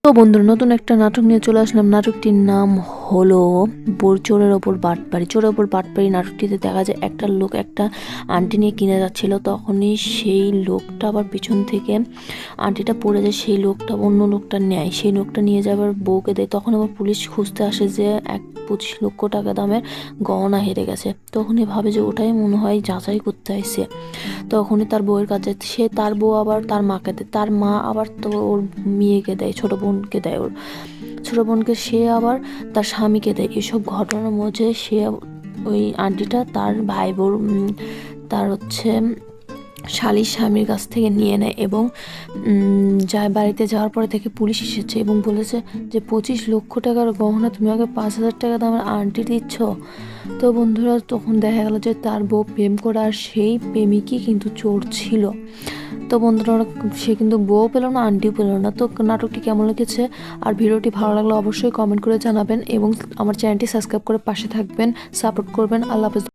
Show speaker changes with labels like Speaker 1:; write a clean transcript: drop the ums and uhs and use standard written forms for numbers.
Speaker 1: তো বন্ধুরা, নতুন একটা নাটক নিয়ে চলে আসলাম। নাটকটির নাম হলো চোরের ওপর বাটপাড়ি। চোরের ওপর বাটপাড়ি নাটকটিতে দেখা যায় একটা লোক একটা আন্টি নিয়ে কিনে যাচ্ছিল। তখনই সেই লোকটা আবার পিছন থেকে আন্টিটা পড়ে যায়, সেই লোকটা অন্য লোকটা নেয়, সেই লোকটা নিয়ে যাবার বউকে দেয়। তখন আবার পুলিশ খুঁজতে আসে যে 25 লক্ষ টাকা দামের গহনা হেরে গেছে। তখনই ভাবে যে ওটাই মনে হয় যাচাই করতে আসছে। তখনই তার বউয়ের কাছে সে, তার বউ আবার তার মাকে দেয়, তার মা আবার তো ওর মেয়েকে দেয়, ছোট বোনকে দেয়, ওর ছোট বোনকে সে আবার তার স্বামীকে দেয়। এসব ঘটনার মধ্যে সে ওই আন্টিটা তার ভাই বোন তার শালির স্বামীর কাছ থেকে নিয়ে নেয় এবং যায়। বাড়িতে যাওয়ার পরে থেকে পুলিশ এসেছে এবং বলেছে যে 25 লক্ষ টাকার গহনা তুমি আগে 5,000 টাকা দামের আন্টি দিচ্ছ। তো বন্ধুরা, তখন দেখা গেল যে তার বউ প্রেম করে, আর সেই প্রেমিকই কিন্তু চোর ছিল। তো বন্ধুরা, সে কিন্তু বউ পেল না, আন্টিও পেল না। তো নাটকটি কেমন লেগেছে আর ভিডিওটি ভালো লাগলে অবশ্যই কমেন্ট করে জানাবেন এবং আমার চ্যানেলটি সাবস্ক্রাইব করে পাশে থাকবেন, সাপোর্ট করবেন। আল্লাহ হাফেজ।